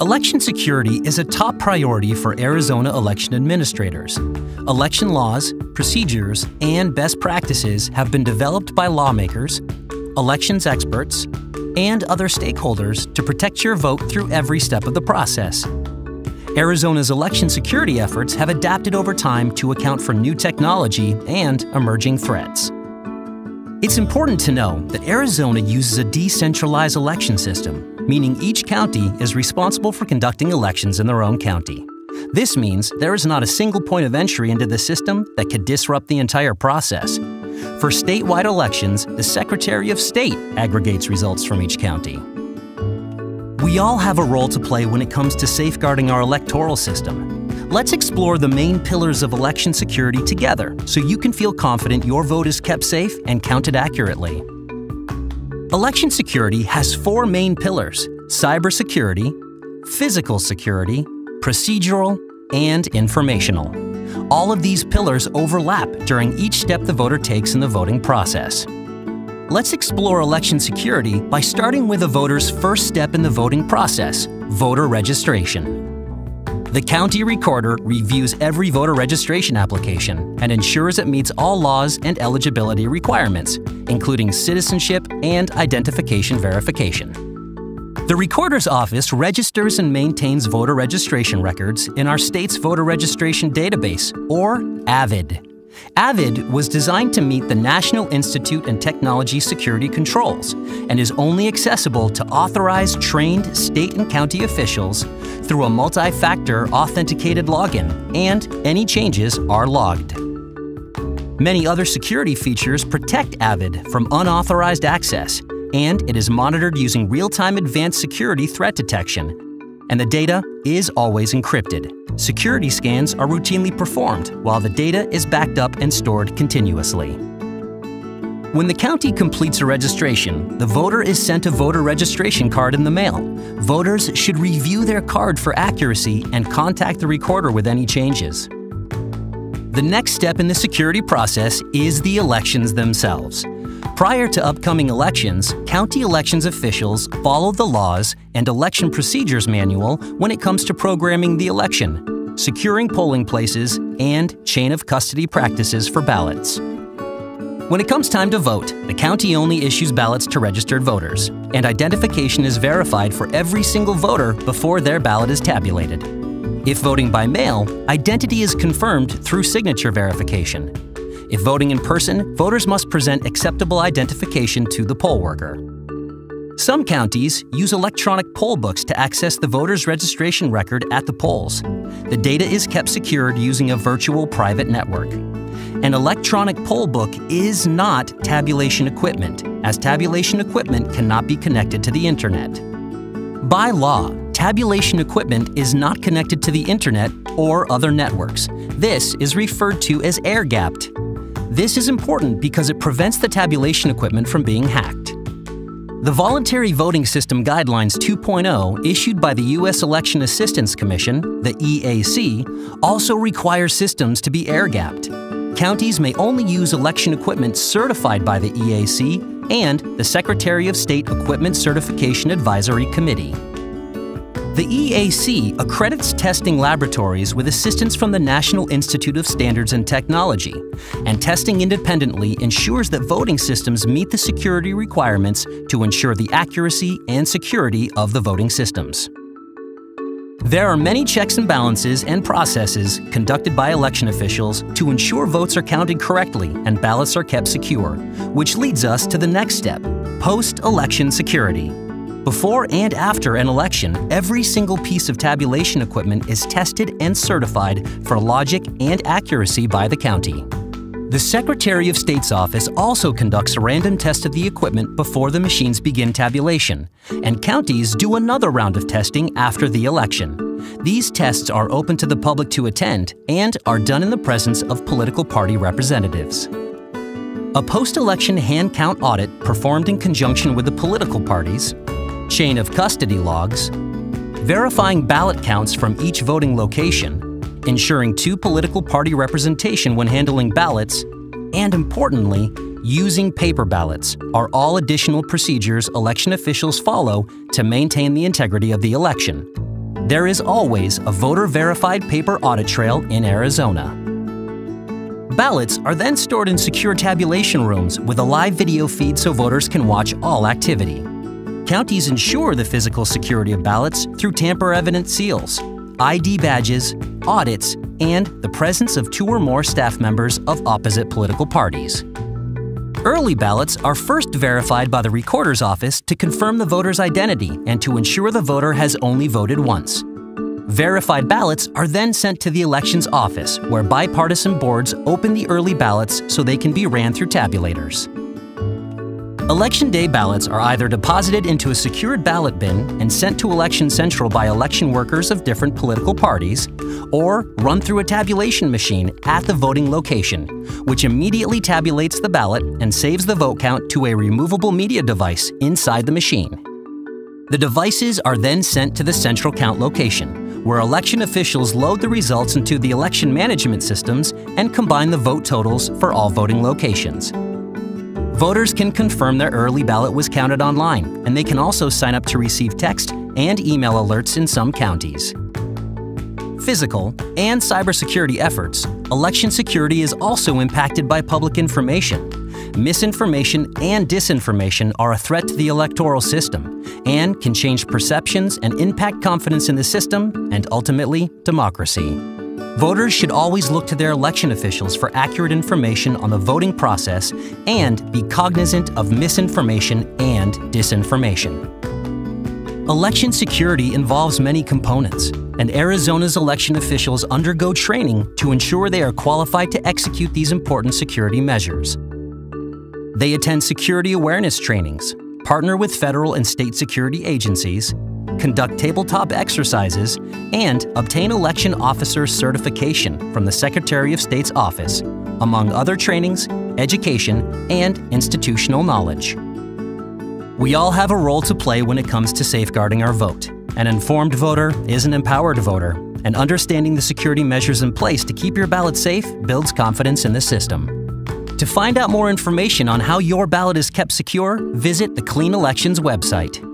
Election security is a top priority for Arizona election administrators. Election laws, procedures, and best practices have been developed by lawmakers, elections experts, and other stakeholders to protect your vote through every step of the process. Arizona's election security efforts have adapted over time to account for new technology and emerging threats. It's important to know that Arizona uses a decentralized election system, meaning each county is responsible for conducting elections in their own county. This means there is not a single point of entry into the system that could disrupt the entire process. For statewide elections, the Secretary of State aggregates results from each county. We all have a role to play when it comes to safeguarding our electoral system. Let's explore the main pillars of election security together so you can feel confident your vote is kept safe and counted accurately. Election security has four main pillars: cybersecurity, physical security, procedural, and informational. All of these pillars overlap during each step the voter takes in the voting process. Let's explore election security by starting with a voter's first step in the voting process: voter registration. The county recorder reviews every voter registration application and ensures it meets all laws and eligibility requirements, including citizenship and identification verification. The recorder's office registers and maintains voter registration records in our state's voter registration database, or AVID. AVID was designed to meet the National Institute and Technology Security Controls and is only accessible to authorized, trained state and county officials through a multi-factor authenticated login, and any changes are logged. Many other security features protect AVID from unauthorized access, and it is monitored using real-time advanced security threat detection. And the data is always encrypted. Security scans are routinely performed while the data is backed up and stored continuously. When the county completes a registration, the voter is sent a voter registration card in the mail. Voters should review their card for accuracy and contact the recorder with any changes. The next step in the security process is the elections themselves. Prior to upcoming elections, county elections officials follow the laws and election procedures manual when it comes to programming the election, securing polling places, and chain of custody practices for ballots. When it comes time to vote, the county only issues ballots to registered voters, and identification is verified for every single voter before their ballot is tabulated. If voting by mail, identity is confirmed through signature verification. If voting in person, voters must present acceptable identification to the poll worker. Some counties use electronic poll books to access the voter's registration record at the polls. The data is kept secured using a virtual private network. An electronic poll book is not tabulation equipment, as tabulation equipment cannot be connected to the internet. By law, tabulation equipment is not connected to the internet or other networks. This is referred to as air-gapped. This is important because it prevents the tabulation equipment from being hacked. The Voluntary Voting System Guidelines 2.0, issued by the U.S. Election Assistance Commission, the EAC, also requires systems to be air-gapped. Counties may only use election equipment certified by the EAC and the Secretary of State Equipment Certification Advisory Committee. The EAC accredits testing laboratories with assistance from the National Institute of Standards and Technology, and testing independently ensures that voting systems meet the security requirements to ensure the accuracy and security of the voting systems. There are many checks and balances and processes conducted by election officials to ensure votes are counted correctly and ballots are kept secure, which leads us to the next step: post-election security. Before and after an election, every single piece of tabulation equipment is tested and certified for logic and accuracy by the county. The Secretary of State's office also conducts a random test of the equipment before the machines begin tabulation, and counties do another round of testing after the election. These tests are open to the public to attend and are done in the presence of political party representatives. A post-election hand count audit performed in conjunction with the political parties, chain of custody logs, verifying ballot counts from each voting location, ensuring 2 political party representation when handling ballots, and importantly, using paper ballots are all additional procedures election officials follow to maintain the integrity of the election. There is always a voter-verified paper audit trail in Arizona. Ballots are then stored in secure tabulation rooms with a live video feed so voters can watch all activity. Counties ensure the physical security of ballots through tamper-evident seals, ID badges, audits, and the presence of 2 or more staff members of opposite political parties. Early ballots are first verified by the recorder's office to confirm the voter's identity and to ensure the voter has only voted once. Verified ballots are then sent to the elections office, where bipartisan boards open the early ballots so they can be ran through tabulators. Election day ballots are either deposited into a secured ballot bin and sent to Election Central by election workers of different political parties, or run through a tabulation machine at the voting location, which immediately tabulates the ballot and saves the vote count to a removable media device inside the machine. The devices are then sent to the central count location, where election officials load the results into the election management systems and combine the vote totals for all voting locations. Voters can confirm their early ballot was counted online, and they can also sign up to receive text and email alerts in some counties. Physical and cybersecurity efforts, election security is also impacted by public information. Misinformation and disinformation are a threat to the electoral system and can change perceptions and impact confidence in the system and ultimately democracy. Voters should always look to their election officials for accurate information on the voting process and be cognizant of misinformation and disinformation. Election security involves many components, and Arizona's election officials undergo training to ensure they are qualified to execute these important security measures. They attend security awareness trainings, partner with federal and state security agencies, conduct tabletop exercises, and obtain election officer certification from the Secretary of State's office, among other trainings, education, and institutional knowledge. We all have a role to play when it comes to safeguarding our vote. An informed voter is an empowered voter, and understanding the security measures in place to keep your ballot safe builds confidence in the system. To find out more information on how your ballot is kept secure, visit the Clean Elections website.